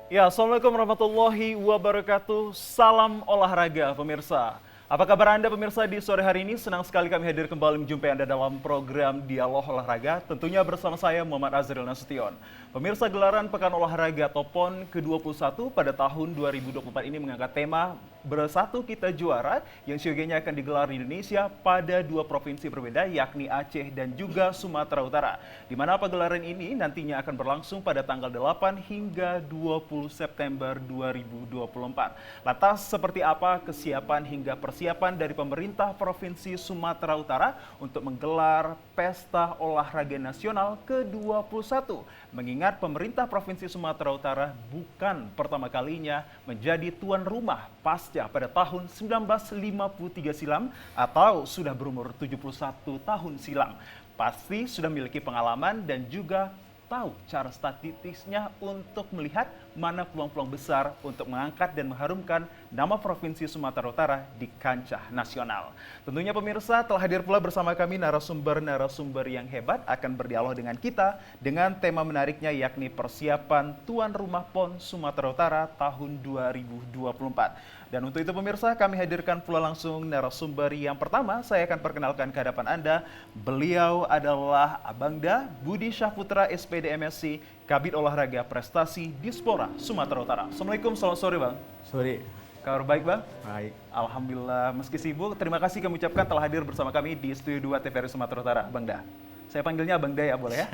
Ya, Assalamualaikum warahmatullahi wabarakatuh. Salam olahraga, pemirsa. Apa kabar Anda pemirsa di sore hari ini? Senang sekali kami hadir kembali menjumpai Anda dalam program Dialog Olahraga. Tentunya bersama saya Muhammad Azril Nasution. Pemirsa, gelaran Pekan Olahraga atau PON ke-21 pada tahun 2024 ini mengangkat tema Bersatu Kita Juara yang syogianya akan digelar di Indonesia pada dua provinsi berbeda yakni Aceh dan juga Sumatera Utara. Di mana pagelaran ini nantinya akan berlangsung pada tanggal 8 hingga 20 September 2024. Lantas seperti apa kesiapan hingga persiapan dari pemerintah Provinsi Sumatera Utara untuk menggelar Pesta Olahraga Nasional ke-21? Mengingat pemerintah Provinsi Sumatera Utara bukan pertama kalinya menjadi tuan rumah pasca pada tahun 1953 silam atau sudah berumur 71 tahun silam. Pasti sudah memiliki pengalaman dan juga tahu cara statistiknya untuk melihat mana peluang-peluang besar untuk mengangkat dan mengharumkan nama Provinsi Sumatera Utara di kancah nasional. Tentunya pemirsa telah hadir pula bersama kami narasumber-narasumber yang hebat akan berdialog dengan kita dengan tema menariknya yakni persiapan tuan rumah PON Sumatera Utara tahun 2024. Dan untuk itu pemirsa kami hadirkan pula langsung narasumber yang pertama. Saya akan perkenalkan ke hadapan Anda. Beliau adalah Abangda Budi Syahputra SPD MSc, Kabid Olahraga Prestasi Dispora Sumatera Utara. Assalamualaikum, selamat sore Bang. Sore. Kabar baik Bang? Baik. Alhamdulillah, meski sibuk, terima kasih kami ucapkan telah hadir bersama kami di Studio 2 TVRI Sumatera Utara, Bangda. Saya panggilnya Bangda ya, boleh ya?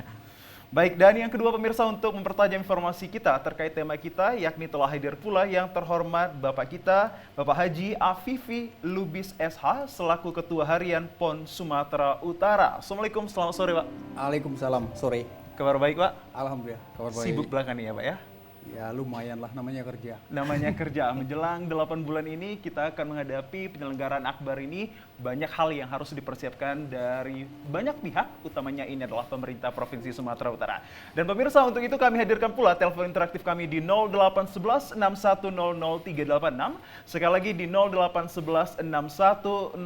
Baik, dan yang kedua pemirsa untuk mempertajam informasi kita terkait tema kita, yakni telah hadir pula yang terhormat Bapak kita, Bapak Haji Afifi Lubis SH, selaku Ketua Harian PON Sumatera Utara. Assalamualaikum, selamat sore Pak. Waalaikumsalam, sore. Kabar baik Pak? Alhamdulillah, kabar baik. Sibuk belakangan nih ya Pak ya? Ya lumayan lah, namanya kerja. Namanya kerja. Menjelang 8 bulan ini kita akan menghadapi penyelenggaraan akbar ini. Banyak hal yang harus dipersiapkan dari banyak pihak, utamanya ini adalah pemerintah Provinsi Sumatera Utara. Dan pemirsa, untuk itu kami hadirkan pula telepon interaktif kami di 0811 6100 386. Sekali lagi di 0811 6100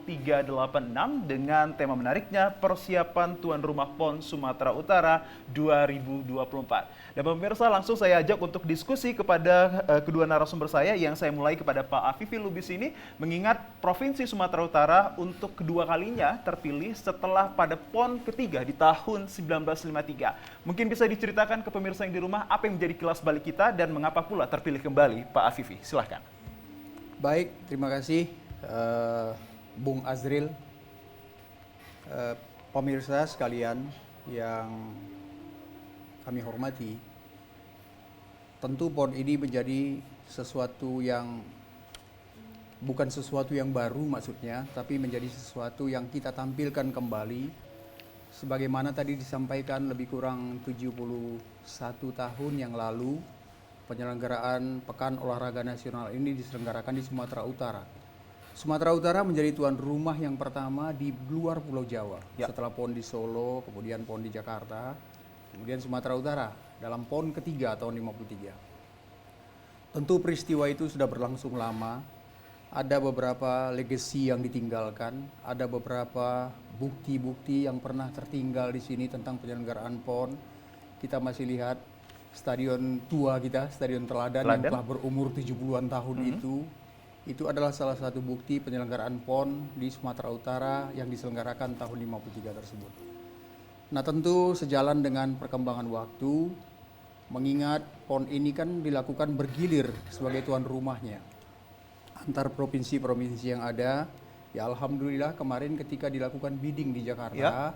386 dengan tema menariknya persiapan tuan rumah PON Sumatera Utara 2024. Dan pemirsa, langsung saya ajak untuk diskusi kepada kedua narasumber saya yang saya mulai kepada Pak Afifi Lubis ini, mengingat Provinsi Sumatera Utara untuk kedua kalinya terpilih setelah pada PON ketiga di tahun 1953. Mungkin bisa diceritakan ke pemirsa yang di rumah apa yang menjadi kilas balik kita dan mengapa pula terpilih kembali Pak Afifi. Silahkan. Baik, terima kasih Bung Azril. Pemirsa sekalian yang kami hormati, tentu PON ini menjadi sesuatu yang bukan sesuatu yang baru maksudnya, tapi menjadi sesuatu yang kita tampilkan kembali sebagaimana tadi disampaikan lebih kurang 71 tahun yang lalu penyelenggaraan Pekan Olahraga Nasional ini diselenggarakan di Sumatera Utara. Sumatera Utara menjadi tuan rumah yang pertama di luar Pulau Jawa. Ya. Setelah PON di Solo, kemudian PON di Jakarta, kemudian Sumatera Utara dalam PON ketiga tahun 53. Tentu peristiwa itu sudah berlangsung lama. Ada beberapa legacy yang ditinggalkan, ada beberapa bukti-bukti yang pernah tertinggal di sini tentang penyelenggaraan PON. Kita masih lihat stadion tua kita, stadion Teladan yang telah berumur 70-an tahun itu adalah salah satu bukti penyelenggaraan PON di Sumatera Utara yang diselenggarakan tahun 53 tersebut. Nah, tentu sejalan dengan perkembangan waktu, mengingat PON ini kan dilakukan bergilir sebagai tuan rumahnya antar provinsi-provinsi yang ada. Ya alhamdulillah kemarin ketika dilakukan bidding di Jakarta,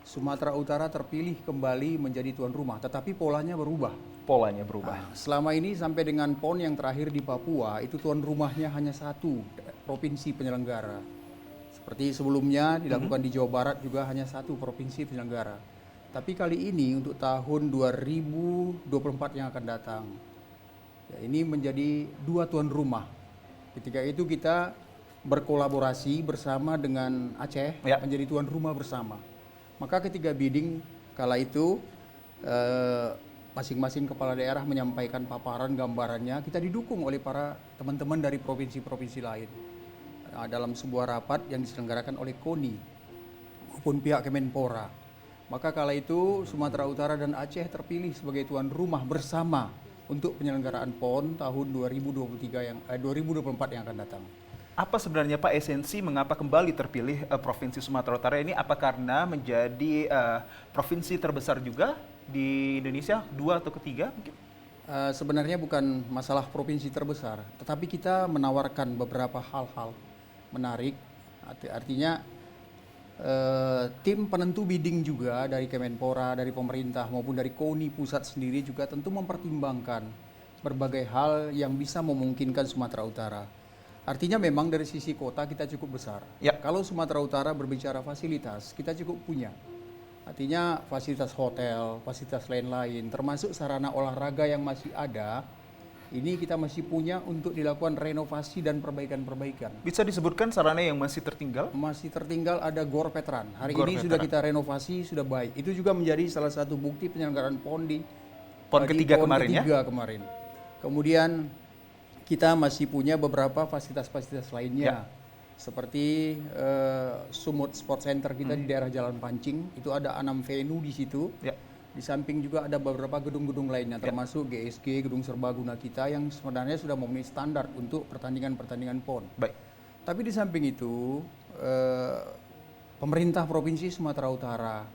Sumatera Utara terpilih kembali menjadi tuan rumah, tetapi polanya berubah. Nah, selama ini sampai dengan PON yang terakhir di Papua, itu tuan rumahnya hanya satu provinsi penyelenggara. Seperti sebelumnya dilakukan di Jawa Barat juga hanya satu provinsi penyelenggara. Tapi kali ini untuk tahun 2024 yang akan datang, ya, ini menjadi dua tuan rumah. Ketika itu kita berkolaborasi bersama dengan Aceh menjadi tuan rumah bersama. Maka ketika bidding kala itu masing-masing kepala daerah menyampaikan paparan gambarannya, kita didukung oleh para teman-teman dari provinsi-provinsi lain. Dalam sebuah rapat yang diselenggarakan oleh KONI maupun pihak Kemenpora. Maka kala itu Sumatera Utara dan Aceh terpilih sebagai tuan rumah bersama untuk penyelenggaraan PON tahun 2024 yang akan datang. Apa sebenarnya Pak esensi mengapa kembali terpilih Provinsi Sumatera Utara ini? Apa karena menjadi provinsi terbesar juga di Indonesia, 2 atau ketiga mungkin? Sebenarnya bukan masalah provinsi terbesar, tetapi kita menawarkan beberapa hal-hal menarik. Artinya tim penentu bidding juga dari Kemenpora, dari pemerintah maupun dari KONI pusat sendiri juga tentu mempertimbangkan berbagai hal yang bisa memungkinkan Sumatera Utara. Artinya memang dari sisi kota kita cukup besar. Ya. Kalau Sumatera Utara berbicara fasilitas, kita cukup punya. Artinya fasilitas hotel, fasilitas lain-lain, termasuk sarana olahraga yang masih ada, ini kita masih punya untuk dilakukan renovasi dan perbaikan-perbaikan. Bisa disebutkan sarana yang masih tertinggal? Masih tertinggal ada Gor Veteran. Hari Gor ini Veteran sudah kita renovasi, sudah baik. Itu juga menjadi salah satu bukti penyelenggaraan PON di PON ketiga kemarin ya? kemarin. Kemudian kita masih punya beberapa fasilitas-fasilitas lainnya. Seperti Sumut Sport Center kita di daerah Jalan Pancing, itu ada 6 venue di situ. Ya. Di samping juga ada beberapa gedung-gedung lainnya, termasuk GSG, Gedung Serbaguna kita yang sebenarnya sudah memenuhi standar untuk pertandingan-pertandingan PON. Baik. Tapi di samping itu, pemerintah Provinsi Sumatera Utara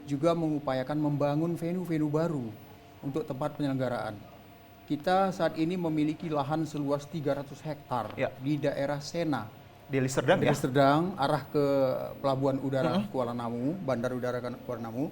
juga mengupayakan membangun venue-venue baru untuk tempat penyelenggaraan. Kita saat ini memiliki lahan seluas 300 hektar di daerah Sena. Deli Serdang Deli ya? Serdang, arah ke Pelabuhan Udara Kuala Namu, Bandar Udara Kuala Namu.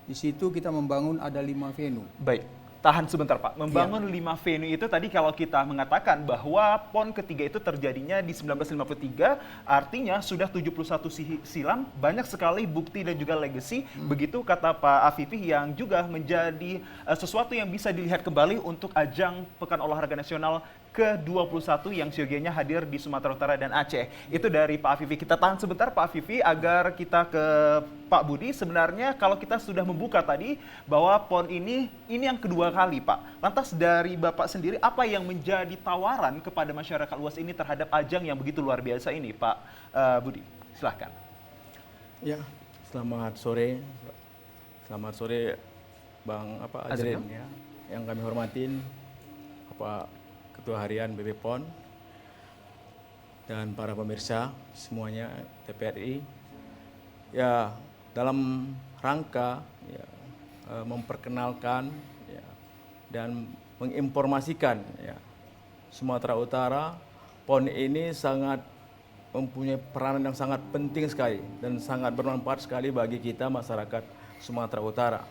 Di situ kita membangun ada 5 venue. Baik, tahan sebentar Pak. Membangun 5 venue itu tadi kalau kita mengatakan bahwa PON ketiga itu terjadinya di 1953, artinya sudah 71 silam, banyak sekali bukti dan juga legacy. Begitu kata Pak Afifi yang juga menjadi sesuatu yang bisa dilihat kembali untuk ajang Pekan Olahraga Nasional ke-21 yang siogianya hadir di Sumatera Utara dan Aceh. Itu dari Pak Afifi. Kita tahan sebentar Pak Afifi agar kita ke Pak Budi. Sebenarnya kalau kita sudah membuka tadi bahwa PON ini yang kedua kali Pak. Lantas dari Bapak sendiri apa yang menjadi tawaran kepada masyarakat luas ini terhadap ajang yang begitu luar biasa ini Pak Budi? Silahkan. Ya, selamat sore. Selamat sore Bang Azrin ya, yang kami hormatin Pak Ketua Harian BP PON dan para pemirsa semuanya TPRI. Ya, dalam rangka ya, memperkenalkan ya, dan menginformasikan ya, Sumatera Utara, PON ini sangat mempunyai peranan yang sangat penting sekali dan sangat bermanfaat sekali bagi kita masyarakat Sumatera Utara.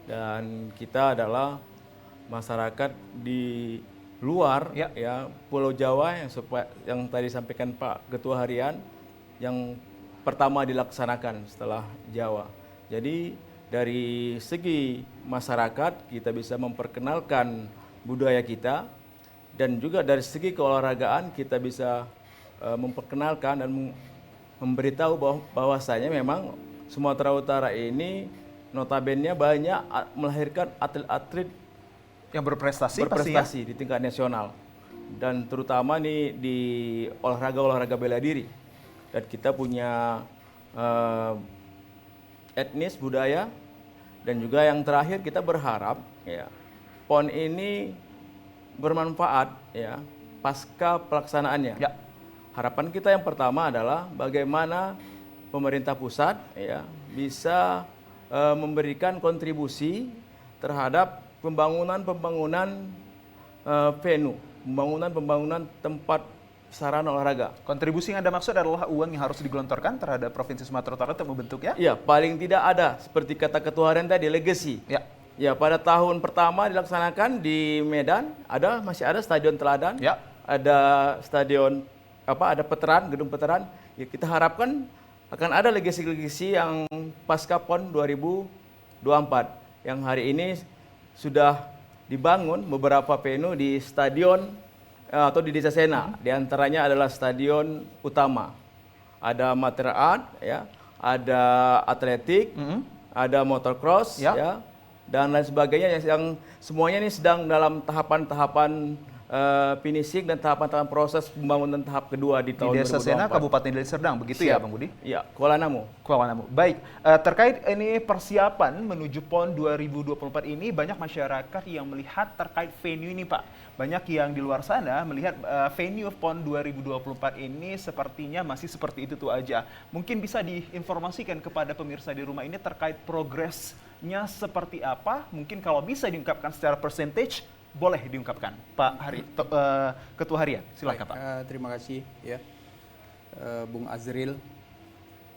Dan kita adalah masyarakat di luar ya Pulau Jawa yang tadi sampaikan Pak Ketua Harian yang pertama dilaksanakan setelah Jawa. Jadi dari segi masyarakat kita bisa memperkenalkan budaya kita dan juga dari segi keolahragaan kita bisa memperkenalkan dan memberitahu bahwasanya memang Sumatera Utara ini notabene banyak melahirkan atlet-atlet yang berprestasi di tingkat nasional dan terutama nih di olahraga bela diri. Dan kita punya etnis budaya dan juga yang terakhir kita berharap ya PON ini bermanfaat ya pasca pelaksanaannya. Ya. Harapan kita yang pertama adalah bagaimana pemerintah pusat ya bisa memberikan kontribusi terhadap pembangunan venue, pembangunan tempat sarana olahraga. Kontribusi yang Anda maksud adalah uang yang harus digelontorkan terhadap Provinsi Sumatera Utara untuk membentuknya? Iya, paling tidak ada seperti kata Ketua Harian tadi, legacy. Ya. Ya, pada tahun pertama dilaksanakan di Medan, masih ada Stadion Teladan, ada stadion ada Veteran, Gedung Veteran. Ya, kita harapkan akan ada legasi-legasi yang pasca PON 2024 yang hari ini sudah dibangun beberapa venue di stadion atau di Desa Sena. Di antaranya adalah stadion utama. Ada material art, ya, ada atletik, ada motocross, ya, dan lain sebagainya yang semuanya ini sedang dalam tahapan-tahapan finishing dan tahapan-tahapan proses pembangunan tahap kedua di Di tahun Desa Sena, 2024. Kabupaten Deli Serdang, begitu ya Siap. Bang Budi? Iya, Kuala Namu. Kuala Namu. Baik, terkait ini persiapan menuju PON 2024 ini banyak masyarakat yang melihat terkait venue ini Pak. Banyak yang di luar sana melihat venue PON 2024 ini sepertinya masih seperti itu aja. Mungkin bisa diinformasikan kepada pemirsa di rumah ini terkait progresnya seperti apa. Mungkin kalau bisa diungkapkan secara percentage, boleh diungkapkan Pak Ketua Harian. Silakan Baik, Pak. terima kasih ya, Bung Azril.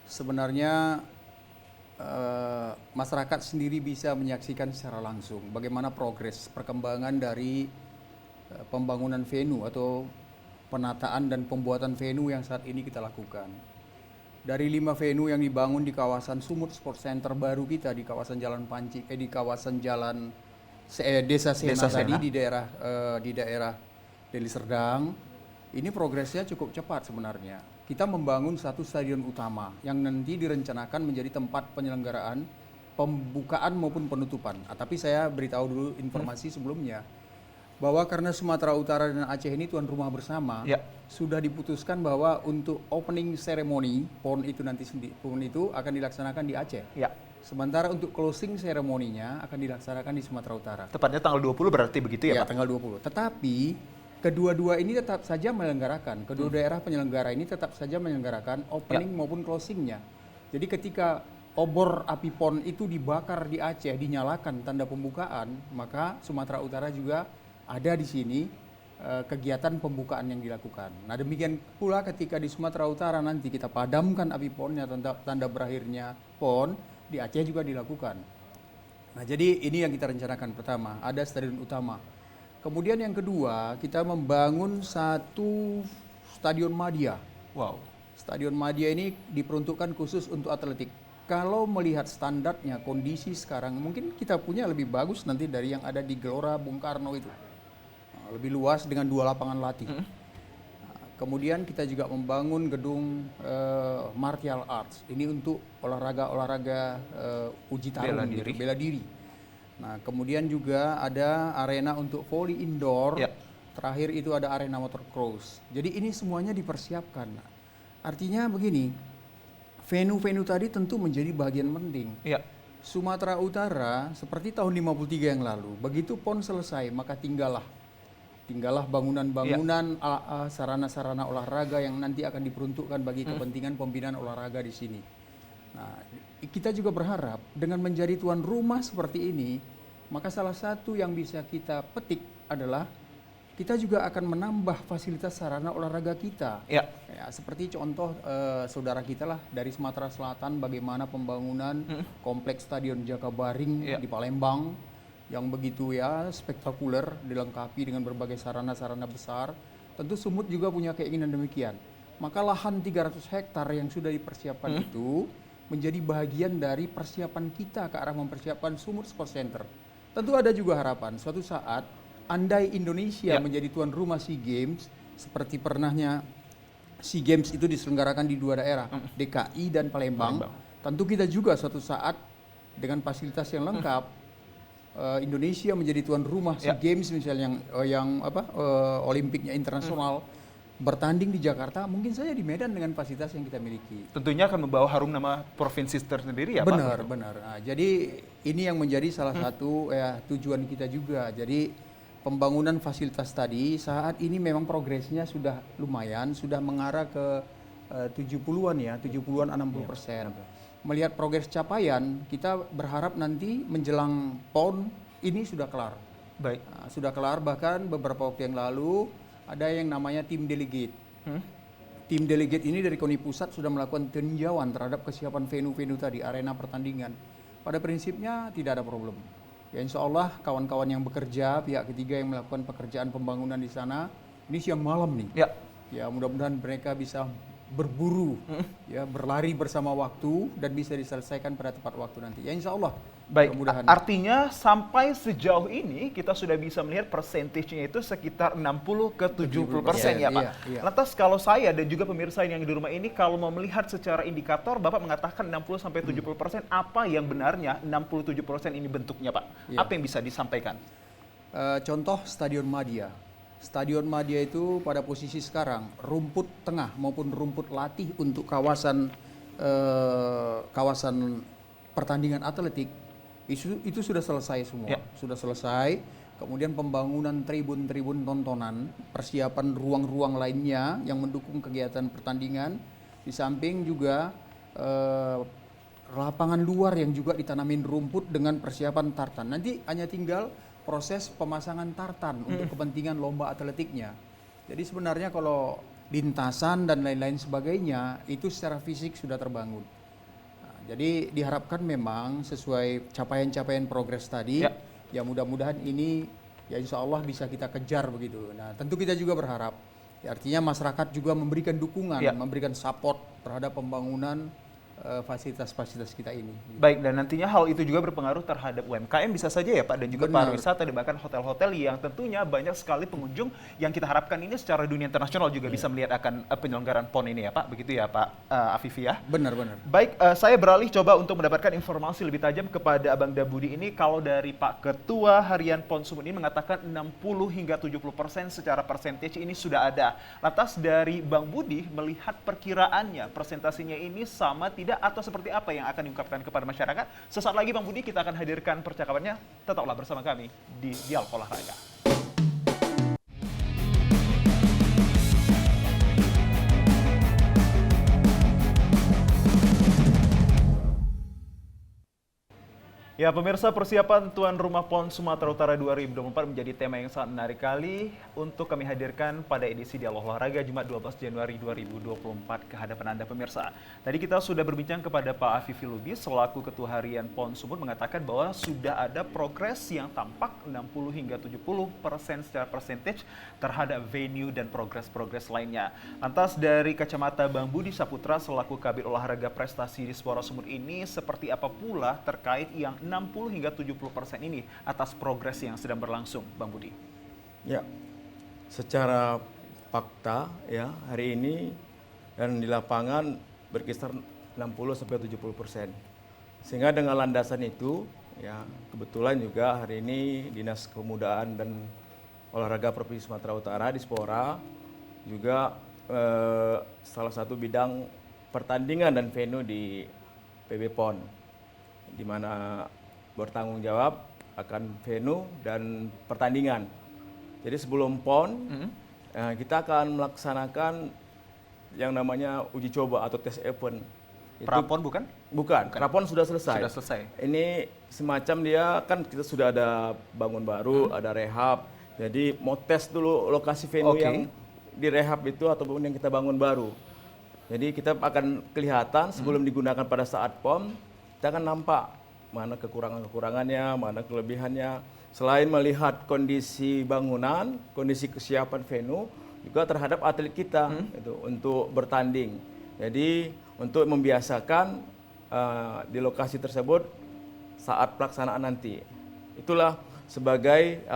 Sebenarnya masyarakat sendiri bisa menyaksikan secara langsung bagaimana progres perkembangan dari pembangunan venue atau penataan dan pembuatan venue yang saat ini kita lakukan. Dari 5 venue yang dibangun di kawasan Sumut Sport Center baru kita di kawasan Jalan Panci, di kawasan Jalan Desa Sena Desa tadi Sena. di daerah Deli Serdang, ini progresnya cukup cepat sebenarnya. Kita membangun satu stadion utama yang nanti direncanakan menjadi tempat penyelenggaraan pembukaan maupun penutupan. Tapi saya beritahu dulu informasi sebelumnya bahwa karena Sumatera Utara dan Aceh ini tuan rumah bersama, Ya. sudah diputuskan bahwa untuk opening ceremony PON itu nanti PON itu akan dilaksanakan di Aceh. Ya, Sementara untuk closing seremoninya akan dilaksanakan di Sumatera Utara. tepatnya tanggal 20 berarti begitu ya, Ya, Pak? tanggal 20. Tetapi kedua-dua ini tetap saja menyelenggarakan. Kedua daerah penyelenggara ini tetap saja menyelenggarakan opening maupun closingnya. Jadi ketika obor api PON itu dibakar di Aceh, dinyalakan tanda pembukaan, maka Sumatera Utara juga ada di sini kegiatan pembukaan yang dilakukan. Nah demikian pula ketika di Sumatera Utara nanti kita padamkan api PON-nya, tanda berakhirnya PON, di Aceh juga dilakukan. Nah jadi ini yang kita rencanakan. Pertama, ada stadion utama. Kemudian yang kedua, kita membangun satu stadion madya. Wow. Stadion madya ini diperuntukkan khusus untuk atletik. Kalau melihat standarnya, kondisi sekarang, mungkin kita punya lebih bagus nanti dari yang ada di Gelora Bung Karno itu. Lebih luas dengan 2 lapangan latih. Kemudian kita juga membangun gedung martial arts. Ini untuk olahraga uji tarung, bela diri. Nah, kemudian juga ada arena untuk volley indoor. Ya. Terakhir itu ada arena motocross. Jadi ini semuanya dipersiapkan. Artinya begini, venue-venue tadi tentu menjadi bagian penting. Ya. Sumatera Utara seperti tahun 53 yang lalu, begitu PON selesai maka tinggallah bangunan-bangunan sarana-sarana olahraga yang nanti akan diperuntukkan bagi kepentingan pembinaan olahraga di sini. Nah, kita juga berharap dengan menjadi tuan rumah seperti ini, maka salah satu yang bisa kita petik adalah kita juga akan menambah fasilitas sarana olahraga kita. Ya. Ya, seperti contoh saudara kita lah dari Sumatera Selatan, bagaimana pembangunan kompleks Stadion Jakabaring di Palembang yang begitu ya spektakuler, dilengkapi dengan berbagai sarana-sarana besar. Tentu Sumut juga punya keinginan demikian. Maka lahan 300 hektar yang sudah dipersiapkan itu menjadi bagian dari persiapan kita ke arah mempersiapkan Sumut Sport Center. Tentu ada juga harapan suatu saat andai Indonesia menjadi tuan rumah SEA Games, seperti pernahnya SEA Games itu diselenggarakan di 2 daerah, DKI dan Palembang. Tentu kita juga suatu saat dengan fasilitas yang lengkap, Indonesia menjadi tuan rumah SEA Games misalnya yang Olimpiknya internasional, bertanding di Jakarta, mungkin saja di Medan dengan fasilitas yang kita miliki. Tentunya akan membawa harum nama provinsi tersendiri ya, Pak? Benar. Nah, jadi ini yang menjadi salah satu tujuan kita juga. Jadi pembangunan fasilitas tadi saat ini memang progresnya sudah lumayan, sudah mengarah ke 70-an ya, 70-an 60%. Melihat progres capaian, kita berharap nanti menjelang PON ini sudah kelar. Baik. Nah, sudah kelar, bahkan beberapa waktu yang lalu ada yang namanya tim delegate. Tim delegate ini dari KONI Pusat sudah melakukan tinjauan terhadap kesiapan venue-venue tadi, arena pertandingan. Pada prinsipnya tidak ada problem. Ya insya Allah kawan-kawan yang bekerja, pihak ketiga yang melakukan pekerjaan pembangunan di sana, ini siang malam nih. Ya mudah-mudahan mereka bisa berburu, ya berlari bersama waktu dan bisa diselesaikan pada tepat waktu nanti. Ya insya Allah. Baik, Mudah-mudahan. artinya sampai sejauh ini kita sudah bisa melihat persentasenya itu sekitar 60 ke 70% ya Pak. Iya. Lantas kalau saya dan juga pemirsa yang di rumah ini kalau mau melihat secara indikator, Bapak mengatakan 60 sampai 70%, apa yang benarnya 67% ini bentuknya Pak? Iya. Apa yang bisa disampaikan? Contoh Stadion Madya. Stadion Madia itu pada posisi sekarang rumput tengah maupun rumput latih untuk kawasan pertandingan atletik itu sudah selesai semua, Ya. sudah selesai. Kemudian pembangunan tribun-tribun tontonan, persiapan ruang-ruang lainnya yang mendukung kegiatan pertandingan. Di samping juga lapangan luar yang juga ditanamin rumput dengan persiapan tartan. Nanti hanya tinggal proses pemasangan tartan untuk kepentingan lomba atletiknya. Jadi sebenarnya kalau lintasan dan lain-lain sebagainya itu secara fisik sudah terbangun. Nah, jadi diharapkan memang sesuai capaian-capaian progres tadi, ya mudah-mudahan ini ya insya Allah bisa kita kejar begitu. Nah tentu kita juga berharap, ya, artinya masyarakat juga memberikan dukungan, memberikan support terhadap pembangunan fasilitas-fasilitas kita ini. Baik, dan nantinya hal itu juga berpengaruh terhadap UMKM bisa saja ya Pak, dan juga pariwisata dan bahkan hotel-hotel yang tentunya banyak sekali pengunjung yang kita harapkan ini secara dunia internasional juga bisa melihat akan penyelenggaraan PON ini ya Pak, begitu ya Pak Afifi ya? Benar-benar. Baik, saya beralih coba untuk mendapatkan informasi lebih tajam kepada Abang Dabudi ini. Kalau dari Pak Ketua Harian PON Sumut ini mengatakan 60 hingga 70% secara persentage ini sudah ada. Lantas dari Bang Budi melihat perkiraannya presentasinya ini sama tidak atau seperti apa yang akan diungkapkan kepada masyarakat? Sesaat lagi Bang Budi kita akan hadirkan percakapannya. Tetaplah bersama kami di Dialog Olahraga. Ya pemirsa, persiapan tuan rumah PON Sumatera Utara 2024 menjadi tema yang sangat menarik kali untuk kami hadirkan pada edisi Dialog Olahraga Jumat 12 Januari 2024 ke hadapan Anda pemirsa. Tadi kita sudah berbincang kepada Pak Afifi Lubis selaku Ketua Harian PON Sumut mengatakan bahwa sudah ada progres yang tampak 60 hingga 70% secara persentage terhadap venue dan progres-progres lainnya. Lantas dari kacamata Bang Budi Saputra selaku Kabid Olahraga Prestasi Dispora Sumut ini seperti apa pula terkait yang 60 hingga 70% ini atas progres yang sedang berlangsung, Bang Budi? Ya, secara fakta ya hari ini dan di lapangan berkisar 60 sampai 70%. Sehingga dengan landasan itu ya kebetulan juga hari ini Dinas Kepemudaan dan Olahraga Provinsi Sumatera Utara Dispora juga salah satu bidang pertandingan dan venue di PB PON, di mana bertanggung jawab akan venue dan pertandingan. Jadi sebelum PON kita akan melaksanakan yang namanya uji coba atau test event. Prapon bukan? Bukan. Prapon sudah selesai. Sudah selesai. Ini semacam dia kan kita sudah ada bangun baru, ada rehab. Jadi mau tes dulu lokasi venue yang direhab itu ataupun yang kita bangun baru. Jadi kita akan kelihatan sebelum digunakan pada saat PON, kita akan nampak mana kekurangan-kekurangannya, mana kelebihannya. Selain melihat kondisi bangunan, kondisi kesiapan venue, juga terhadap atlet kita itu, untuk bertanding. Jadi untuk membiasakan di lokasi tersebut saat pelaksanaan nanti. Itulah sebagai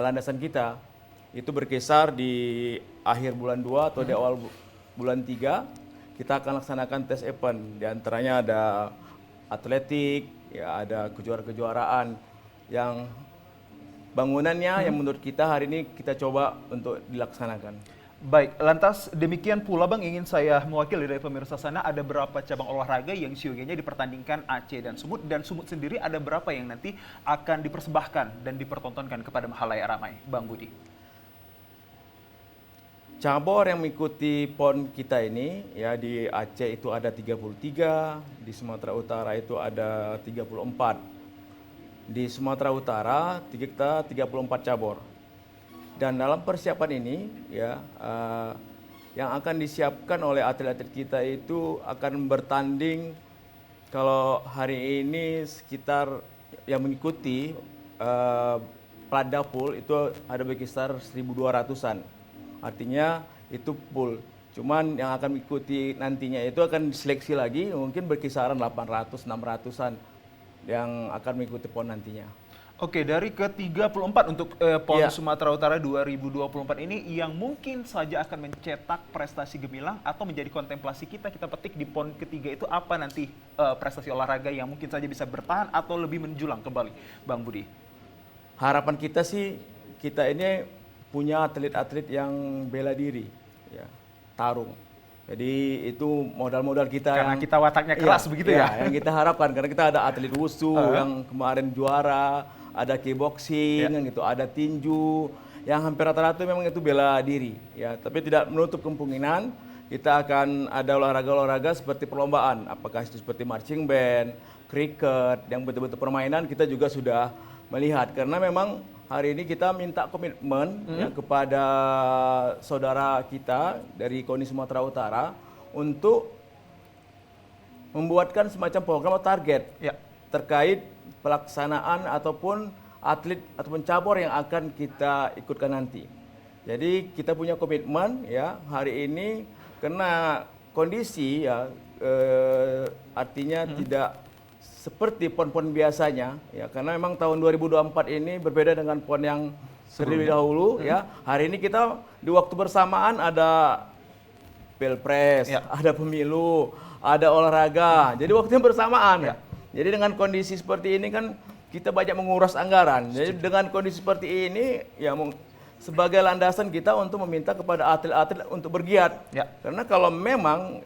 landasan kita. Itu berkisar di akhir bulan 2 atau di awal bulan 3 kita akan laksanakan tes event. Di antaranya ada atletik, ya ada kejuaraan-kejuaraan yang bangunannya yang menurut kita hari ini kita coba untuk dilaksanakan. Baik, lantas demikian pula Bang, ingin saya mewakili dari pemirsa sana, ada berapa cabang olahraga yang siogianya dipertandingkan Aceh dan Sumut sendiri ada berapa yang nanti akan dipersembahkan dan dipertontonkan kepada khalayak ramai, Bang Budi? Cabur yang mengikuti PON kita ini ya di Aceh itu ada 33, di Sumatera Utara itu ada 34. Di Sumatera Utara kita 34 cabur. Dan dalam persiapan ini ya yang akan disiapkan oleh atlet-atlet kita itu akan bertanding kalau hari ini sekitar yang mengikuti Plada Pool itu ada berkisar 1.200-an. Artinya itu pool. Cuman yang akan mengikuti nantinya itu akan diseleksi lagi mungkin berkisaran 800, 600-an yang akan mengikuti PON nantinya. Oke, dari ke-34 untuk PON Sumatera Utara 2024 ini yang mungkin saja akan mencetak prestasi gemilang atau menjadi kontemplasi kita petik di PON ketiga itu apa nanti prestasi olahraga yang mungkin saja bisa bertahan atau lebih menjulang kembali, Bang Budi? Harapan kita sih kita ini punya atlet-atlet yang bela diri, ya, tarung. Jadi itu modal-modal kita Karena yang kita wataknya keras begitu ya. yang kita harapkan, karena kita ada atlet wushu yang kemarin juara, ada kickboxing gitu, ada tinju yang hampir rata-rata memang itu bela diri ya. Tapi tidak menutup kemungkinan kita akan ada olahraga-olahraga seperti perlombaan, apakah itu seperti marching band, cricket, yang betul-betul permainan kita juga sudah melihat. Karena memang hari ini kita minta komitmen ya, kepada saudara kita dari KONI Sumatera Utara untuk membuatkan semacam program atau target terkait pelaksanaan ataupun atlet ataupun cabur yang akan kita ikutkan nanti. Jadi kita punya komitmen ya hari ini karena kondisi ya artinya tidak seperti pon-pon biasanya ya, karena memang tahun 2024 ini berbeda dengan pon yang terlebih dahulu ya. Hari ini kita di waktu bersamaan ada pilpres, ada pemilu, ada olahraga. Jadi waktunya bersamaan ya. Jadi dengan kondisi seperti ini kan kita banyak menguras anggaran. Jadi dengan kondisi seperti ini ya sebagai landasan kita untuk meminta kepada atlet-atlet untuk bergiat. Karena kalau memang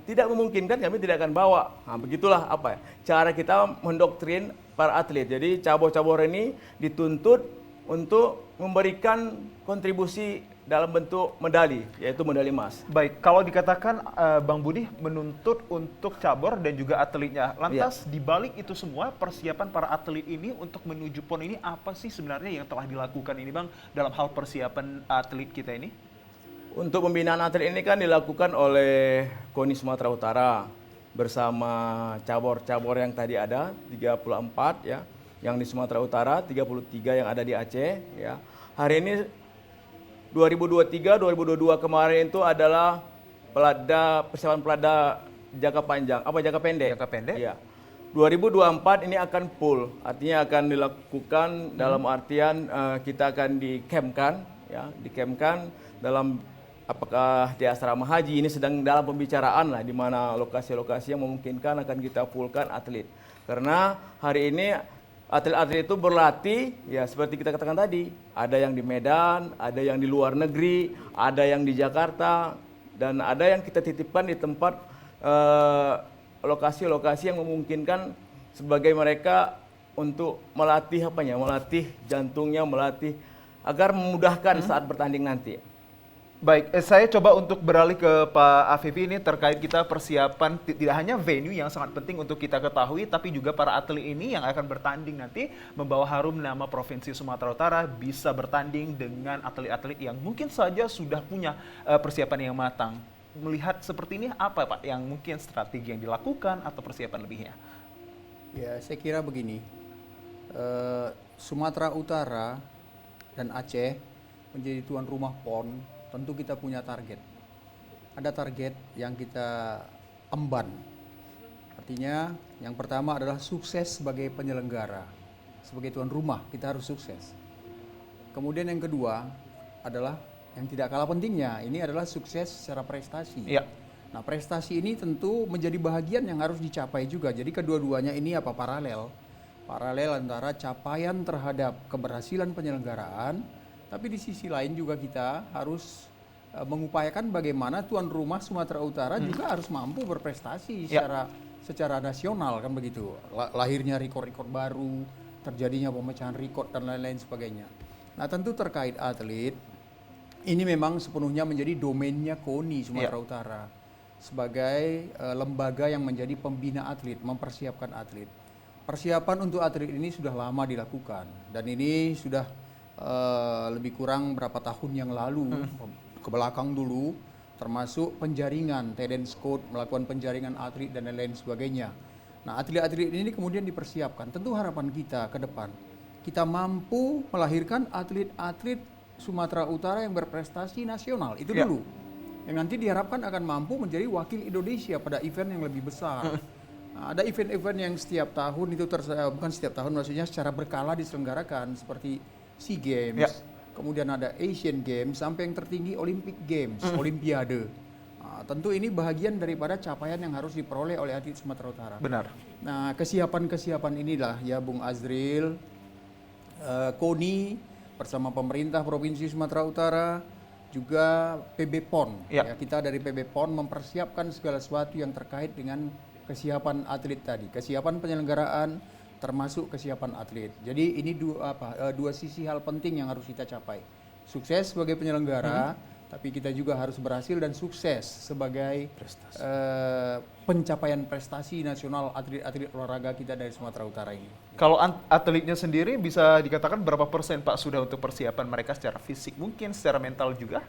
tidak memungkinkan kami tidak akan bawa. Nah, begitulah apa ya, cara kita mendoktrin para atlet. Jadi cabur-cabur ini dituntut untuk memberikan kontribusi dalam bentuk medali, yaitu medali emas. Baik, kalau dikatakan Bang Budi menuntut untuk cabur dan juga atletnya, lantas di balik itu semua persiapan para atlet ini untuk menuju PON ini apa sih sebenarnya yang telah dilakukan ini Bang dalam hal persiapan atlet kita ini? Untuk pembinaan atlet ini kan dilakukan oleh KONI Sumatera Utara bersama cabur-cabur yang tadi ada 34 ya, yang di Sumatera Utara, 33 yang ada di Aceh ya. Hari ini 2023 2022 kemarin itu adalah persiapan pelada jangka panjang, jangka pendek? Jangka pendek? Iya. 2024 ini akan full, artinya akan dilakukan dalam artian kita akan di-campkan ya, di-campkan dalam apakah di asrama haji ini sedang dalam pembicaraan lah di mana lokasi-lokasi yang memungkinkan akan kita fullkan atlet. Karena hari ini atlet-atlet itu berlatih ya seperti kita katakan tadi, ada yang di Medan, ada yang di luar negeri, ada yang di Jakarta, dan ada yang kita titipkan di tempat lokasi-lokasi yang memungkinkan sebagai mereka untuk melatih melatih jantungnya, melatih agar memudahkan saat bertanding nanti. Baik, saya coba untuk beralih ke Pak Afifi ini terkait kita persiapan tidak hanya venue yang sangat penting untuk kita ketahui, tapi juga para atlet ini yang akan bertanding nanti membawa harum nama Provinsi Sumatera Utara bisa bertanding dengan atlet-atlet yang mungkin saja sudah punya persiapan yang matang. Melihat seperti ini apa Pak yang mungkin strategi yang dilakukan atau persiapan lebihnya? Ya, saya kira begini, Sumatera Utara dan Aceh menjadi tuan rumah PON. Tentu kita punya target. Ada target yang kita emban. Artinya yang pertama adalah sukses sebagai penyelenggara. Sebagai tuan rumah kita harus sukses. Kemudian yang kedua adalah yang tidak kalah pentingnya, ini adalah sukses secara prestasi. Nah, prestasi ini tentu menjadi bahagian yang harus dicapai juga. Jadi kedua-duanya ini paralel. Paralel antara capaian terhadap keberhasilan penyelenggaraan, tapi di sisi lain juga kita harus mengupayakan bagaimana tuan rumah Sumatera Utara juga harus mampu berprestasi secara nasional kan begitu. Lahirnya rekor-rekor baru, terjadinya pemecahan rekor dan lain-lain sebagainya. Nah, tentu terkait atlet ini memang sepenuhnya menjadi domainnya KONI Sumatera Utara sebagai lembaga yang menjadi pembina atlet, mempersiapkan atlet. Persiapan untuk atlet ini sudah lama dilakukan dan ini sudah lebih kurang berapa tahun yang lalu ke belakang dulu, termasuk penjaringan, Tedens Code melakukan penjaringan atlet dan lain-lain sebagainya. Nah, atlet-atlet ini kemudian dipersiapkan. Tentu harapan kita ke depan, kita mampu melahirkan atlet-atlet Sumatera Utara yang berprestasi nasional, itu dulu. Yang nanti diharapkan akan mampu menjadi wakil Indonesia pada event yang lebih besar. Nah, ada event-event yang setiap tahun itu, bukan setiap tahun maksudnya secara berkala diselenggarakan seperti SEA Games, kemudian ada Asian Games, sampai yang tertinggi Olympic Games, Olimpiade. Nah, tentu ini bahagian daripada capaian yang harus diperoleh oleh atlet Sumatera Utara. Benar. Nah, kesiapan inilah ya Bung Azril, KONI bersama pemerintah Provinsi Sumatera Utara, juga PB PON. Ya. Ya, kita dari PB PON mempersiapkan segala sesuatu yang terkait dengan kesiapan atlet tadi, kesiapan penyelenggaraan, termasuk kesiapan atlet. Jadi ini dua sisi hal penting yang harus kita capai. Sukses sebagai penyelenggara, tapi kita juga harus berhasil dan sukses sebagai pencapaian prestasi nasional atlet-atlet olahraga kita dari Sumatera Utara ini. Kalau atletnya sendiri bisa dikatakan berapa persen Pak sudah untuk persiapan mereka secara fisik, mungkin secara mental juga?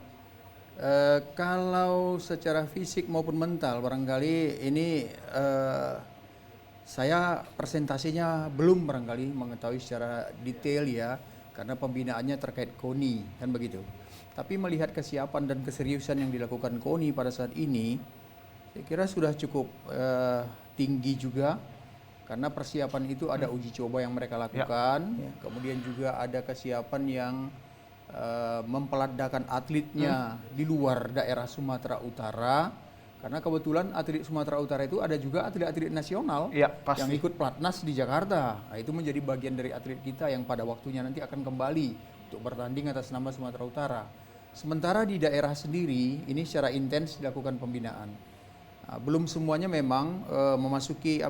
Kalau secara fisik maupun mental, barangkali ini saya presentasinya belum barangkali mengetahui secara detail ya, karena pembinaannya terkait KONI, kan begitu. Tapi melihat kesiapan dan keseriusan yang dilakukan KONI pada saat ini, saya kira sudah cukup tinggi juga, karena persiapan itu ada uji coba yang mereka lakukan, kemudian juga ada kesiapan yang mempeladdakan atletnya di luar daerah Sumatera Utara, karena kebetulan atlet Sumatera Utara itu ada juga atlet-atlet nasional pasti. yang ikut pelatnas di Jakarta. Nah, itu menjadi bagian dari atlet kita yang pada waktunya nanti akan kembali untuk bertanding atas nama Sumatera Utara. Sementara di daerah sendiri ini secara intens dilakukan pembinaan. Nah, belum semuanya memang memasuki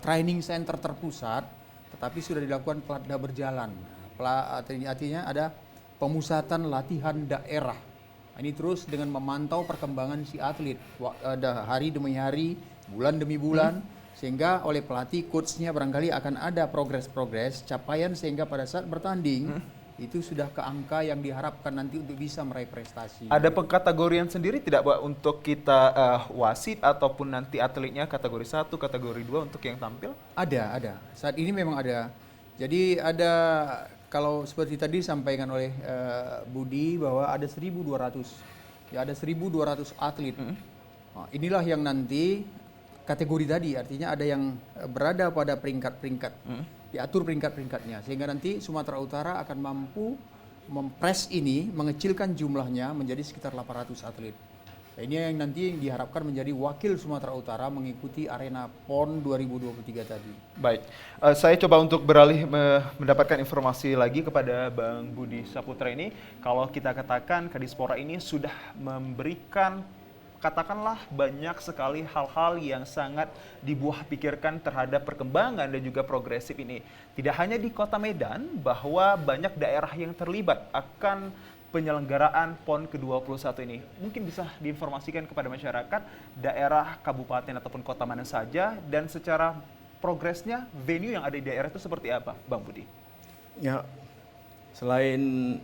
training center terpusat, tetapi sudah dilakukan pelatda berjalan. Artinya ada pemusatan latihan daerah. Nah, ini terus dengan memantau perkembangan si atlet, ada hari demi hari, bulan demi bulan, sehingga oleh pelatih, coachnya barangkali akan ada progres-progres, capaian sehingga pada saat bertanding itu sudah ke angka yang diharapkan nanti untuk bisa meraih prestasi. Ada pengkategorian sendiri tidak Pak untuk kita wasit ataupun nanti atletnya kategori 1, kategori 2 untuk yang tampil? Ada. Saat ini memang ada. Jadi ada, kalau seperti tadi disampaikan oleh Budi bahwa ada 1.200, ya ada 1.200 atlet. Nah, inilah yang nanti kategori tadi, artinya ada yang berada pada peringkat-peringkat, diatur peringkat-peringkatnya, sehingga nanti Sumatera Utara akan mampu mempres ini, mengecilkan jumlahnya menjadi sekitar 800 atlet. Nah, ini yang nanti diharapkan menjadi wakil Sumatera Utara mengikuti arena PON 2023 tadi. Baik, saya coba untuk beralih mendapatkan informasi lagi kepada Bang Budi Saputra ini. Kalau kita katakan Kadispora ini sudah memberikan, katakanlah banyak sekali hal-hal yang sangat dibuah pikirkan terhadap perkembangan dan juga progresif ini. Tidak hanya di Kota Medan, bahwa banyak daerah yang terlibat akan penyelenggaraan PON ke-21 ini. Mungkin bisa diinformasikan kepada masyarakat daerah, kabupaten ataupun kota mana saja, dan secara progresnya venue yang ada di daerah itu seperti apa, Bang Budi? Ya, selain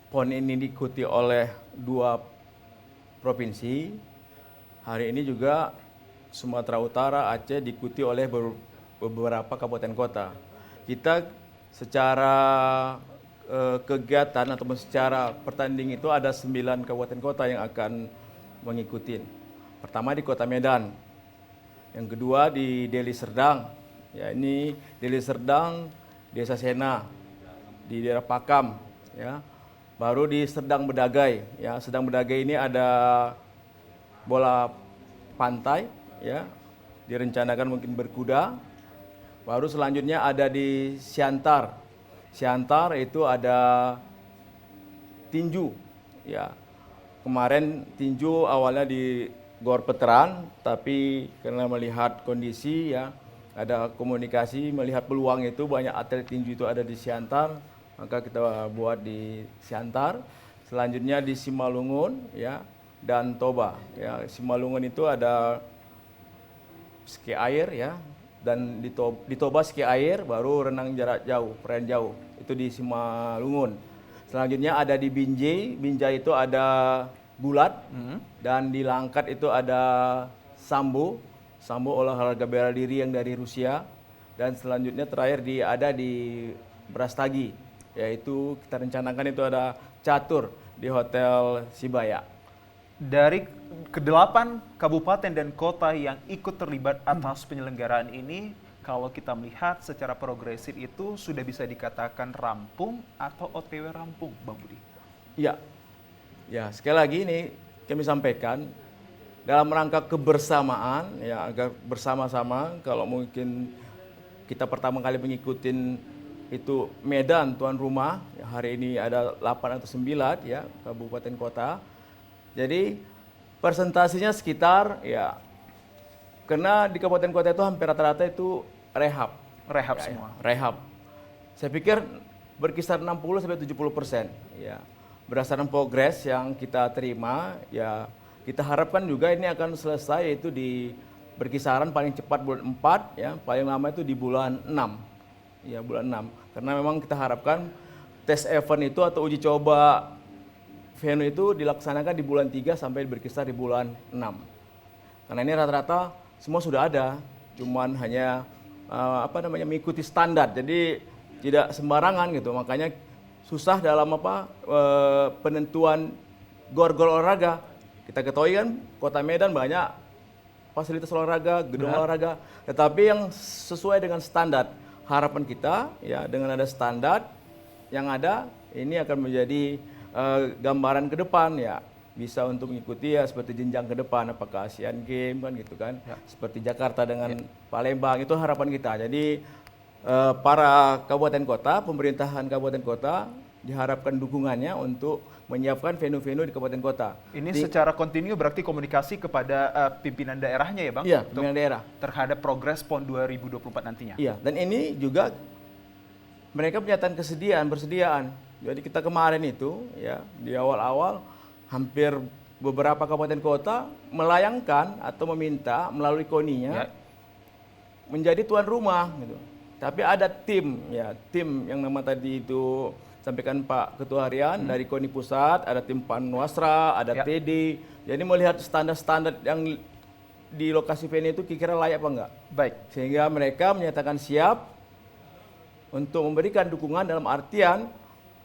PON ini diikuti oleh 2 provinsi, hari ini juga Sumatera Utara, Aceh diikuti oleh beberapa kabupaten kota. Kita secara kegiatan ataupun secara pertanding itu ada 9 kabupaten kota yang akan mengikuti. Pertama di Kota Medan, yang kedua di Deli Serdang, ya ini Deli Serdang, Desa Sena, di daerah Pakam, ya. Baru di Serdang Bedagai, ya. Serdang Bedagai ini ada bola pantai, ya, direncanakan mungkin berkuda. Baru selanjutnya ada di Siantar. Siantar itu ada tinju, ya. Kemarin tinju awalnya di Gor Veteran, tapi karena melihat kondisi, ya, ada komunikasi, melihat peluang itu banyak atlet tinju itu ada di Siantar, maka kita buat di Siantar. Selanjutnya di Simalungun, ya, dan Toba, ya. Simalungun itu ada ski air, ya, dan di Toba ski air, baru renang jarak jauh, perairan jauh, itu di Simalungun. Selanjutnya ada di Binjai, Binjai itu ada gulat, dan di Langkat itu ada sambo olahraga bela diri yang dari Rusia, dan selanjutnya terakhir ada di Brastagi, yaitu kita rencanakan itu ada catur di Hotel Sibaya. Dari ke-8 kabupaten dan kota yang ikut terlibat atas penyelenggaraan ini, kalau kita melihat secara progresif itu sudah bisa dikatakan rampung atau OTW rampung, Bang Budi? Iya, ya, sekali lagi ini kami sampaikan dalam rangka kebersamaan, ya, agar bersama-sama. Kalau mungkin kita pertama kali mengikuti itu Medan tuan rumah, hari ini ada 8 atau 9 ya kabupaten kota. Jadi persentasenya sekitar ya, karena di kabupaten kota itu hampir rata-rata itu rehab. Rehab Ya, semua. rehab. Saya pikir berkisar 60-70% ya. Berdasarkan progres yang kita terima ya, kita harapkan juga ini akan selesai itu di berkisaran paling cepat bulan 4 ya, paling lama itu di bulan 6. Ya, bulan 6. Karena memang kita harapkan tes event itu atau uji coba venue itu dilaksanakan di bulan 3 sampai berkisar di bulan 6. Karena ini rata-rata semua sudah ada, cuman hanya mengikuti standar. Jadi tidak sembarangan gitu. Makanya susah dalam penentuan gor-gor olahraga. Kita ketahui kan Kota Medan banyak fasilitas olahraga, gedung olahraga, tetapi yang sesuai dengan standar. Harapan kita ya, dengan ada standar yang ada, ini akan menjadi gambaran ke depan ya, bisa untuk mengikuti ya seperti jenjang ke depan, apakah Asian Games kan gitu kan, seperti Jakarta dengan Palembang, itu harapan kita. Jadi para kabupaten kota, pemerintahan kabupaten kota diharapkan dukungannya untuk menyiapkan venue-venue di kabupaten kota. Ini secara kontinu berarti komunikasi kepada pimpinan daerahnya ya Bang? Iya, pimpinan daerah. Terhadap progres PON 2024 nantinya. Iya, dan ini juga mereka menyatakan bersediaan. Jadi kita kemarin itu ya di awal-awal hampir beberapa kabupaten kota melayangkan atau meminta melalui KONI-nya menjadi tuan rumah gitu. Tapi ada tim yang nama tadi itu sampaikan Pak Ketua Harian dari KONI Pusat, ada tim Panwasra, ada TD. Jadi melihat standar-standar yang di lokasi venue itu kira-kira layak apa enggak. Baik. Sehingga mereka menyatakan siap untuk memberikan dukungan dalam artian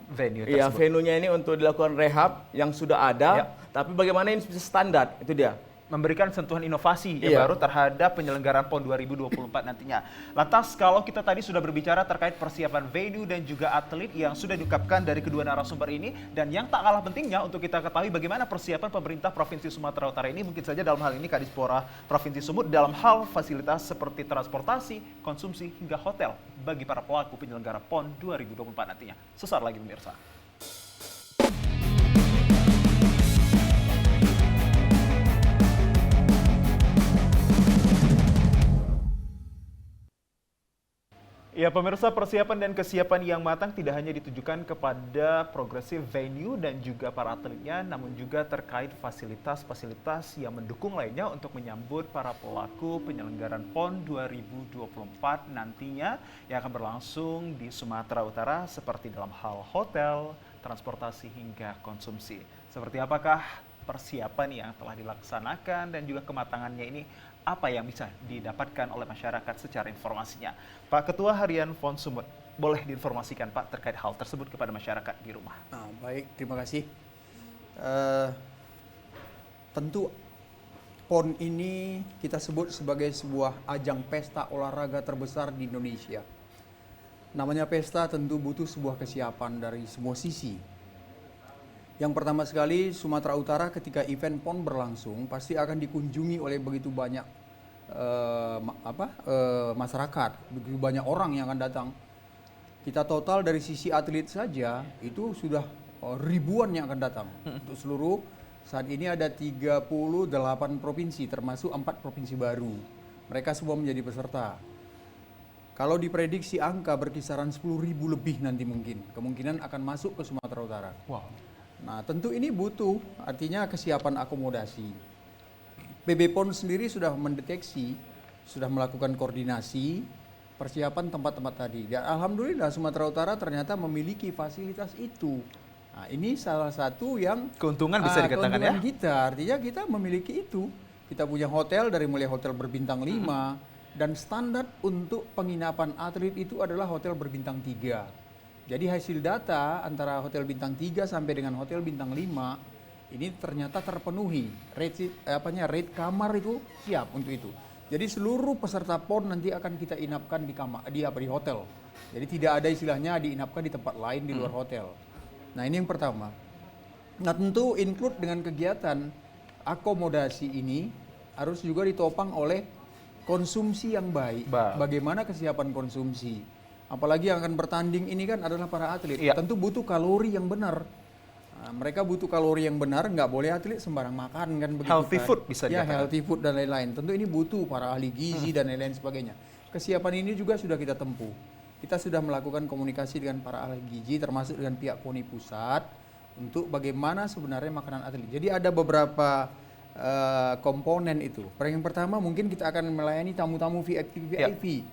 Venue iya, tersebut. venue-nya ini untuk dilakukan rehab yang sudah ada, tapi bagaimana ini bisa standar, itu dia. Memberikan sentuhan inovasi baru terhadap penyelenggaraan PON 2024 nantinya. Lantas kalau kita tadi sudah berbicara terkait persiapan venue dan juga atlet yang sudah diungkapkan dari kedua narasumber ini, dan yang tak kalah pentingnya untuk kita ketahui bagaimana persiapan pemerintah Provinsi Sumatera Utara ini, mungkin saja dalam hal ini Kadispora Provinsi Sumut dalam hal fasilitas seperti transportasi, konsumsi hingga hotel bagi para pelaku penyelenggara PON 2024 nantinya. Sesaat lagi pemirsa. Ya pemirsa, persiapan dan kesiapan yang matang tidak hanya ditujukan kepada progresif venue dan juga para atletnya, namun juga terkait fasilitas-fasilitas yang mendukung lainnya untuk menyambut para pelaku penyelenggaraan PON 2024 nantinya yang akan berlangsung di Sumatera Utara seperti dalam hal hotel, transportasi hingga konsumsi. Seperti apakah persiapan yang telah dilaksanakan dan juga kematangannya ini, apa yang bisa didapatkan oleh masyarakat secara informasinya. Pak Ketua Harian PON Sumut, boleh diinformasikan Pak terkait hal tersebut kepada masyarakat di rumah. Nah, baik, terima kasih. Tentu PON ini kita sebut sebagai sebuah ajang pesta olahraga terbesar di Indonesia. Namanya pesta tentu butuh sebuah kesiapan dari semua sisi. Yang pertama sekali, Sumatera Utara ketika event PON berlangsung pasti akan dikunjungi oleh begitu banyak masyarakat, begitu banyak orang yang akan datang. Kita total dari sisi atlet saja itu sudah ribuan yang akan datang. Untuk seluruh, saat ini ada 38 provinsi termasuk 4 provinsi baru. Mereka semua menjadi peserta. Kalau diprediksi angka berkisaran 10.000 lebih nanti kemungkinan akan masuk ke Sumatera Utara. Wow. Nah, tentu ini butuh artinya kesiapan akomodasi. PB PON sendiri sudah mendeteksi, sudah melakukan koordinasi persiapan tempat-tempat tadi. Dan alhamdulillah Sumatera Utara ternyata memiliki fasilitas itu. Nah, ini salah satu yang keuntungan bisa dikatakan keuntungan kita. Artinya kita memiliki itu. Kita punya hotel dari mulai hotel berbintang 5 dan standar untuk penginapan atlet itu adalah hotel berbintang 3. Jadi hasil data antara hotel bintang 3 sampai dengan hotel bintang 5 ini ternyata terpenuhi. Rate kamar itu siap untuk itu. Jadi seluruh peserta PON nanti akan kita inapkan di kamar di hotel. Jadi tidak ada istilahnya diinapkan di tempat lain di luar hotel. Nah, ini yang pertama. Nah, tentu include dengan kegiatan akomodasi ini harus juga ditopang oleh konsumsi yang baik. Bagaimana kesiapan konsumsi? Apalagi yang akan bertanding ini kan adalah para atlet. Iya. Tentu butuh kalori yang benar. Nah, mereka butuh kalori yang benar, nggak boleh atlet sembarang makan kan begitu Healthy kan. food bisa ya, dikatakan. healthy food dan lain-lain. Tentu ini butuh para ahli gizi dan lain-lain sebagainya. Kesiapan ini juga sudah kita tempuh. Kita sudah melakukan komunikasi dengan para ahli gizi termasuk dengan pihak KONI pusat untuk bagaimana sebenarnya makanan atlet. Jadi ada beberapa komponen itu. Yang pertama mungkin kita akan melayani tamu-tamu VIP.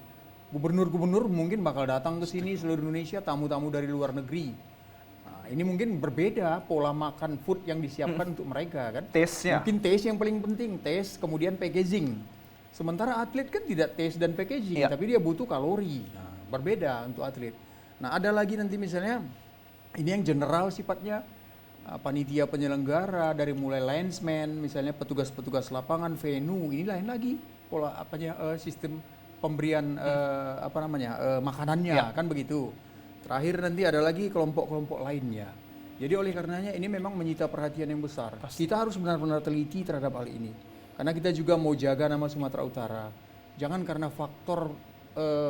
Gubernur-gubernur mungkin bakal datang ke sini seluruh Indonesia, tamu-tamu dari luar negeri. Nah, ini mungkin berbeda pola makan food yang disiapkan untuk mereka kan. Taste-nya. Mungkin taste yang paling penting, taste kemudian packaging. Sementara atlet kan tidak taste dan packaging, Iya. tapi dia butuh kalori. Nah, berbeda untuk atlet. Nah, ada lagi nanti misalnya ini yang general sifatnya, panitia penyelenggara dari mulai linesman, misalnya petugas-petugas lapangan, venue, ini lain lagi pola sistem pemberian makanannya Ya. kan begitu. Terakhir nanti ada lagi kelompok-kelompok lainnya. Jadi oleh karenanya ini memang menyita perhatian yang besar. Kita harus benar-benar teliti terhadap hal ini. Karena kita juga mau jaga nama Sumatera Utara. Jangan karena faktor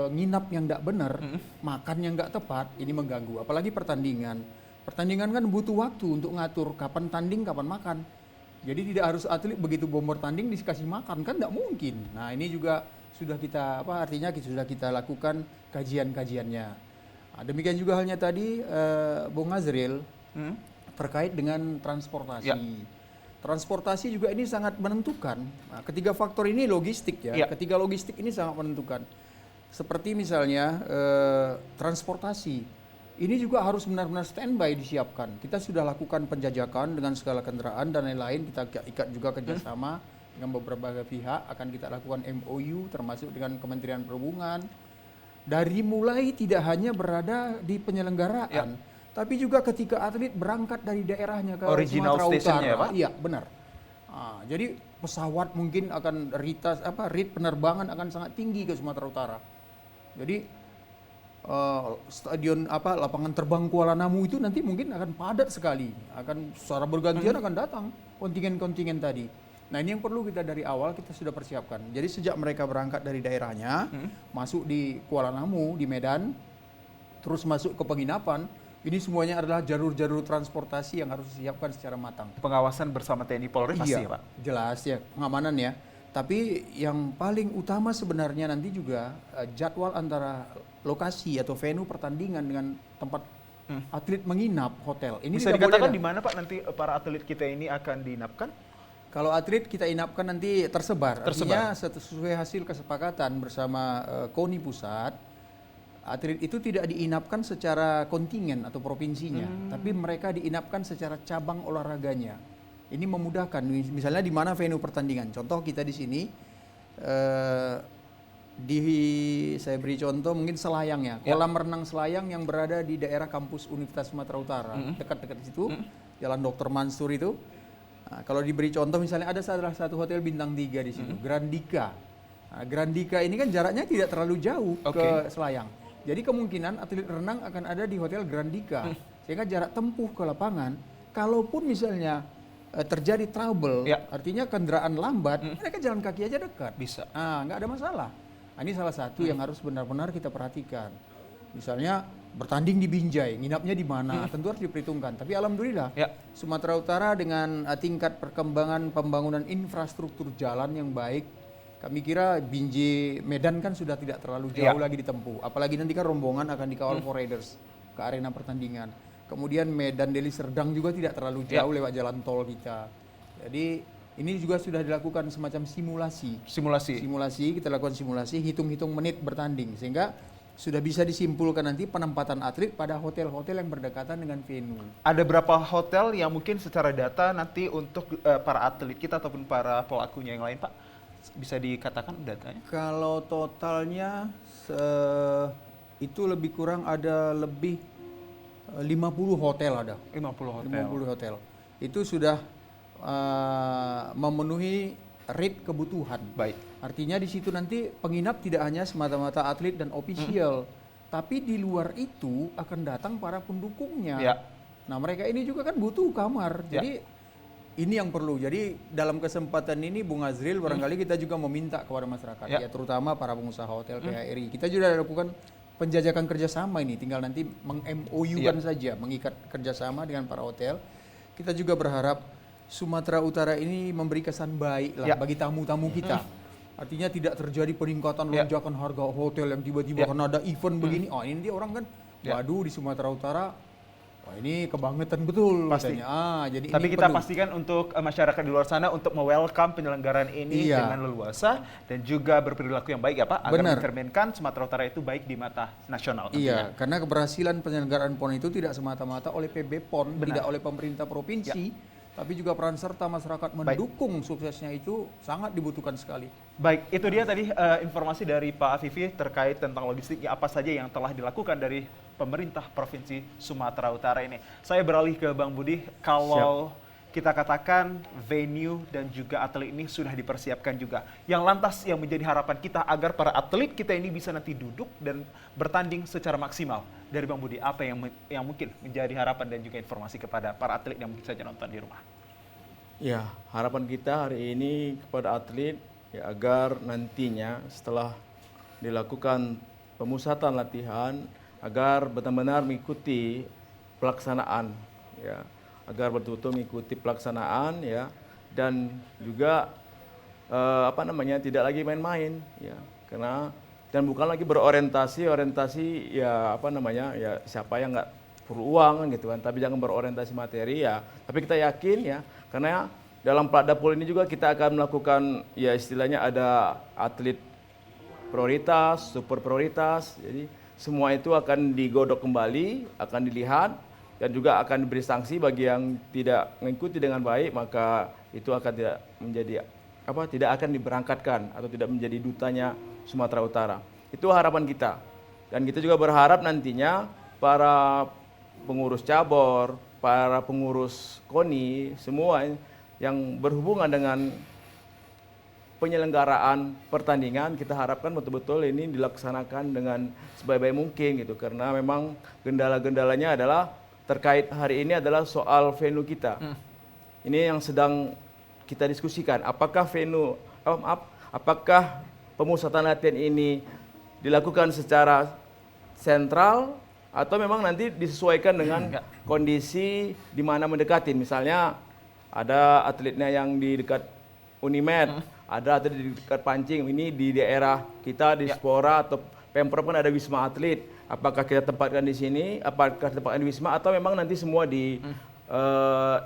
nginap yang tidak benar, makan yang nggak tepat, ini mengganggu. Apalagi pertandingan. Pertandingan kan butuh waktu untuk ngatur kapan tanding, kapan makan. Jadi tidak harus atlet begitu bomber tanding dikasih makan, kan tidak mungkin. Nah ini juga sudah kita sudah kita lakukan kajian-kajiannya. Nah, demikian juga halnya tadi Bung Azril terkait dengan transportasi. Ya. Transportasi juga ini sangat menentukan. Nah, ketiga faktor ini logistik ya. Ya. Ketiga logistik ini sangat menentukan. Seperti misalnya transportasi. Ini juga harus benar-benar standby disiapkan. Kita sudah lakukan penjajakan dengan segala kendaraan dan lain-lain. Kita ikat juga kerjasama dengan beberapa pihak. Akan kita lakukan MOU termasuk dengan Kementerian Perhubungan. Dari mulai tidak hanya berada di penyelenggaraan, tapi juga ketika atlet berangkat dari daerahnya ke Original Sumatera stationnya Utara. ya, Pak? Iya, benar. Jadi pesawat mungkin akan rate penerbangan akan sangat tinggi ke Sumatera Utara. Jadi lapangan terbang Kuala Namu itu nanti mungkin akan padat sekali, akan secara bergantian akan datang kontingen-kontingen tadi. Nah ini yang perlu kita dari awal kita sudah persiapkan. Jadi sejak mereka berangkat dari daerahnya, masuk di Kuala Namu, di Medan, terus masuk ke penginapan, ini semuanya adalah jalur-jalur transportasi yang harus disiapkan secara matang. Pengawasan bersama TNI Polri pasti ya, Pak? Jelas ya, pengamanan ya. Tapi yang paling utama sebenarnya nanti juga jadwal antara lokasi atau venue pertandingan dengan tempat atlet menginap hotel. Ini Bisa tidak boleh dikatakan dah. di mana Pak nanti para atlet kita ini akan diinapkan? Kalau atlet kita inapkan nanti tersebar. Artinya sesuai hasil kesepakatan bersama KONI pusat, atlet itu tidak diinapkan secara kontingen atau provinsinya, tapi mereka diinapkan secara cabang olahraganya. Ini memudahkan. Misalnya di mana venue pertandingan. Contoh kita di sini, saya beri contoh mungkin Selayang ya, kolam renang Selayang yang berada di daerah kampus Universitas Sumatera Utara, dekat-dekat di situ, Jalan Dr. Mansur itu. Nah, kalau diberi contoh misalnya ada salah satu hotel bintang 3 di situ, Grandika. Nah, Grandika ini kan jaraknya tidak terlalu jauh ke Selayang. Jadi kemungkinan atlet renang akan ada di hotel Grandika, sehingga jarak tempuh ke lapangan, kalaupun misalnya terjadi trouble, artinya kendaraan lambat, mereka jalan kaki aja dekat. Bisa. Nggak ada masalah. Nah, ini salah satu yang harus benar-benar kita perhatikan. Misalnya bertanding di Binjai, nginapnya di mana, tentu harus diperhitungkan. Tapi alhamdulillah, Sumatera Utara dengan tingkat perkembangan pembangunan infrastruktur jalan yang baik, kami kira Binjai Medan kan sudah tidak terlalu jauh lagi ditempuh. Apalagi nanti kan rombongan akan dikawal Foraiders ke arena pertandingan. Kemudian Medan Deli Serdang juga tidak terlalu jauh lewat jalan tol kita. Jadi ini juga sudah dilakukan semacam simulasi, kita lakukan simulasi, hitung-hitung menit bertanding, sehingga sudah bisa disimpulkan nanti penempatan atlet pada hotel-hotel yang berdekatan dengan venue. Ada berapa hotel yang mungkin secara data nanti untuk para atlet kita ataupun para pelakunya yang lain, Pak? Bisa dikatakan datanya? Kalau totalnya itu lebih kurang ada lebih 50 hotel ada. 50 hotel. 50 hotel. Itu sudah memenuhi rate kebutuhan. Baik. Artinya di situ nanti penginap tidak hanya semata-mata atlet dan official, tapi di luar itu akan datang para pendukungnya. Nah, mereka ini juga kan butuh kamar. Jadi ini yang perlu. Jadi dalam kesempatan ini Bung Azril barangkali kita juga meminta kepada masyarakat, ya terutama para pengusaha hotel PHRI. Kita juga lakukan penjajakan kerjasama ini tinggal nanti meng-MOU-kan saja, mengikat kerjasama dengan para hotel. Kita juga berharap Sumatera Utara ini memberi kesan baik lah bagi tamu-tamu kita. Artinya tidak terjadi peningkatan lonjakan harga hotel yang tiba-tiba karena ada event begini. Oh ini dia orang kan, waduh di Sumatera Utara, wah ini kebangetan betul Pasti. katanya. Jadi Tapi ini kita perlu. pastikan untuk masyarakat di luar sana untuk me-welcome penyelenggaraan ini dengan leluasa dan juga berperilaku yang baik ya Pak, agar mencerminkan Sumatera Utara itu baik di mata nasional. Iya, karena keberhasilan penyelenggaraan PON itu tidak semata-mata oleh PB PON, tidak oleh pemerintah provinsi, tapi juga peran serta masyarakat mendukung suksesnya itu sangat dibutuhkan sekali. Baik, itu dia tadi informasi dari Pak Afifi terkait tentang logistik apa saja yang telah dilakukan dari pemerintah Provinsi Sumatera Utara ini. Saya beralih ke Bang Budi, kalau kita katakan venue dan juga atlet ini sudah dipersiapkan juga. Yang lantas yang menjadi harapan kita agar para atlet kita ini bisa nanti duduk dan bertanding secara maksimal. Dari Bang Budi, apa yang mungkin menjadi harapan dan juga informasi kepada para atlet yang mungkin saja nonton di rumah? Ya, harapan kita hari ini kepada atlet ya, agar nantinya setelah dilakukan pemusatan latihan agar benar-benar mengikuti pelaksanaan ya, agar betul-betul mengikuti pelaksanaan ya, dan juga tidak lagi main-main ya, karena dan bukan lagi berorientasi ya ya siapa yang nggak perlu uang gitu kan, tapi jangan berorientasi materi ya. Tapi kita yakin ya, karena dalam Pladapul ini juga kita akan melakukan ya istilahnya ada atlet prioritas, super prioritas. Jadi semua itu akan digodok kembali, akan dilihat dan juga akan diberi sanksi bagi yang tidak mengikuti dengan baik, maka itu akan tidak akan diberangkatkan atau tidak menjadi dutanya Sumatera Utara. Itu harapan kita. Dan kita juga berharap nantinya para pengurus cabur, para pengurus KONI, semua yang berhubungan dengan penyelenggaraan pertandingan, kita harapkan betul-betul ini dilaksanakan dengan sebaik-baik mungkin gitu. Karena memang gendala-gendalanya adalah terkait hari ini adalah soal venue kita. Ini yang sedang kita diskusikan. Apakah apakah pemusatan latihan ini dilakukan secara sentral atau memang nanti disesuaikan dengan kondisi di mana mendekati. Misalnya ada atletnya yang di dekat Unimed, ada atlet di dekat Pancing. Ini di daerah kita di Spora atau Pemprov kan ada Wisma Atlet. Apakah kita tempatkan di sini? Apakah tempatkan di Wisma atau memang nanti semua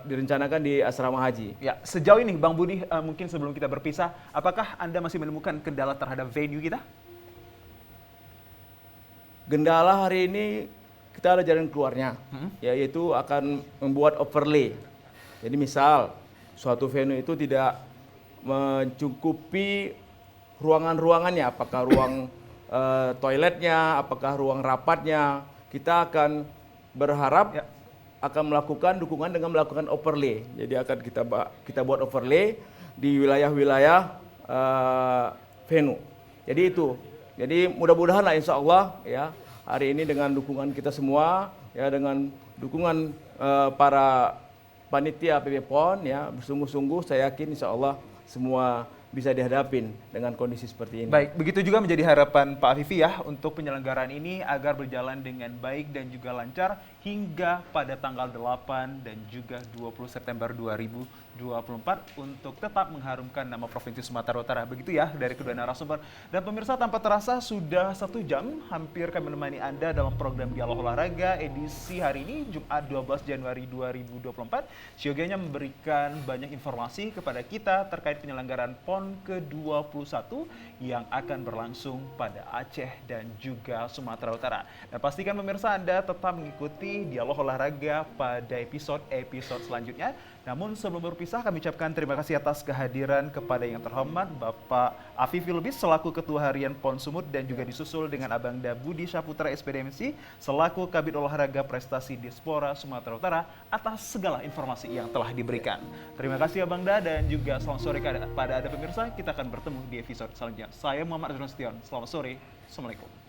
direncanakan di asrama haji? Ya, sejauh ini Bang Budi, mungkin sebelum kita berpisah, apakah Anda masih menemukan kendala terhadap venue kita? Kendala hari ini kita ada jalan keluarnya, yaitu akan membuat overlay. Jadi misal suatu venue itu tidak mencukupi ruangan-ruangannya, apakah ruang toiletnya, apakah ruang rapatnya, kita akan berharap akan melakukan dukungan dengan melakukan overlay. Jadi akan kita buat overlay di wilayah-wilayah venue. Jadi itu. Jadi mudah-mudahan lah insya Allah ya hari ini dengan dukungan kita semua ya, dengan dukungan para panitia PB PON ya, bersungguh-sungguh saya yakin insya Allah semua bisa dihadapin dengan kondisi seperti ini. Baik, begitu juga menjadi harapan Pak Afifi ya untuk penyelenggaraan ini agar berjalan dengan baik dan juga lancar hingga pada tanggal 8 dan juga 20 September 2024 untuk tetap mengharumkan nama Provinsi Sumatera Utara. Begitu ya dari kedua narasumber. Dan pemirsa, tanpa terasa sudah 1 jam hampir kami menemani Anda dalam program Dialog Olahraga edisi hari ini Jumat 12 Januari 2024. Siogianya memberikan banyak informasi kepada kita terkait penyelenggaraan PON ke-21 yang akan berlangsung pada Aceh dan juga Sumatera Utara. Dan pastikan pemirsa Anda tetap mengikuti Dialog Olahraga pada episode selanjutnya. Namun sebelum berpisah kami ucapkan terima kasih atas kehadiran kepada yang terhormat Bapak Afifi Lubis selaku Ketua Harian PON Sumut dan juga disusul dengan Abangda Budi Syaputra SPDMC selaku Kabid Olahraga Prestasi Diaspora Sumatera Utara atas segala informasi yang telah diberikan. Terima kasih Abangda dan juga selamat sore kepada Anda pemirsa. Kita akan bertemu di episode selanjutnya. Saya Muhammad Adrian Setion. Selamat sore. Assalamualaikum.